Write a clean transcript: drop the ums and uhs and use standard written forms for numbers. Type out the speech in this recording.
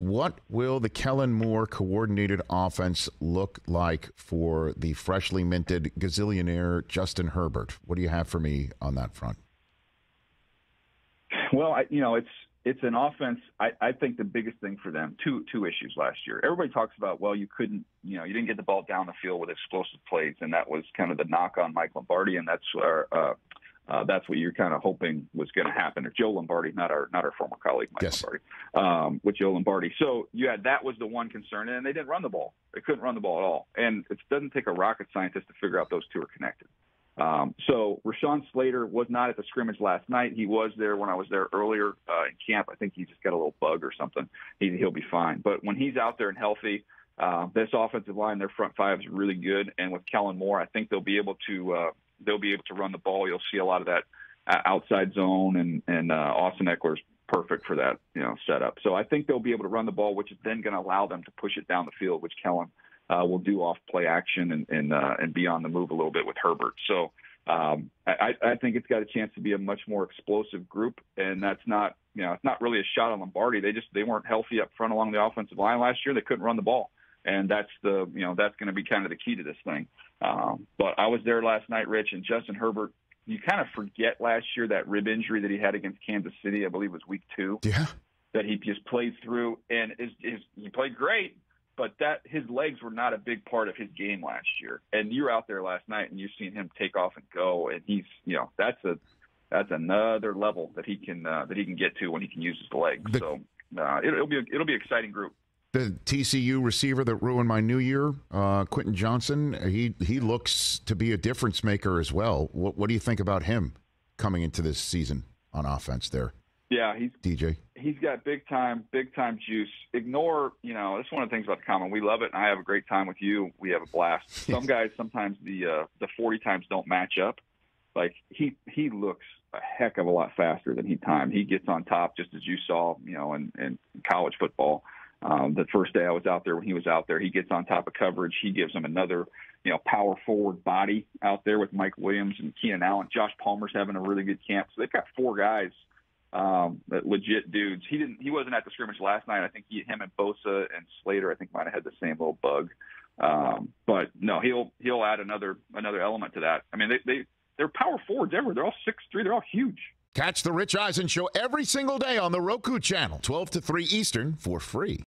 What will the Kellen Moore coordinated offense look like for the freshly minted gazillionaire Justin Herbert? What do you have for me on that front? Well, it's an offense. I think the biggest thing for them, two issues last year. Everybody talks about, well, you didn't get the ball down the field with explosive plays, and that was kind of the knock on Mike Lombardi, and that's what you're kind of hoping was going to happen. Or Joe Lombardi, not our former colleague Mike Lombardi, with Joe Lombardi. So that was the one concern, and they didn't run the ball. They couldn't run the ball at all, and it doesn't take a rocket scientist to figure out those two are connected. So Rashawn Slater was not at the scrimmage last night. He was there when I was there earlier in camp. I think he just got a little bug or something. He'll be fine. But when he's out there and healthy, this offensive line, their front five is really good. And with Kellen Moore, I think they'll be able to run the ball. You'll see a lot of that outside zone, and Austin Eckler's perfect for that setup. So I think they'll be able to run the ball, which is then going to allow them to push it down the field, which Kellen will do off play action and be on the move a little bit with Herbert. So I think it's got a chance to be a much more explosive group, and that's not it's not really a shot on Lombardi. They weren't healthy up front along the offensive line last year. They couldn't run the ball, and that's that's going to be kind of the key to this thing. But I was there last night, Rich, and Justin Herbert. You kind of forget last year that rib injury that he had against Kansas City. I believe it was week 2. Yeah, that he just played through, and he played great. But his legs were not a big part of his game last year. And you were out there last night, and you've seen him take off and go. And he's, that's another level that he can get to when he can use his legs. So it'll be an exciting group. The TCU receiver that ruined my New Year, Quentin Johnson, he looks to be a difference maker as well. What do you think about him coming into this season on offense there? Yeah, he's got big time juice. Ignore, that's one of the things about the Common. We love it, and I have a great time with you. We have a blast. Some guys, sometimes the 40 times don't match up. Like he looks a heck of a lot faster than he timed. He gets on top, just as you saw, in college football. The first day I was out there, when he was out there, he gets on top of coverage. He gives them another, power forward body out there with Mike Williams and Keenan Allen. Josh Palmer's having a really good camp. So they've got 4 guys. Legit dudes. He wasn't at the scrimmage last night. I think him and Bosa and Slater, I think, might have had the same little bug. But no, he'll add another element to that. I mean, they're power forwards everywhere. They're all 6'3". They're all huge. Catch the Rich Eisen Show every single day on the Roku channel, 12 to 3 Eastern, for free.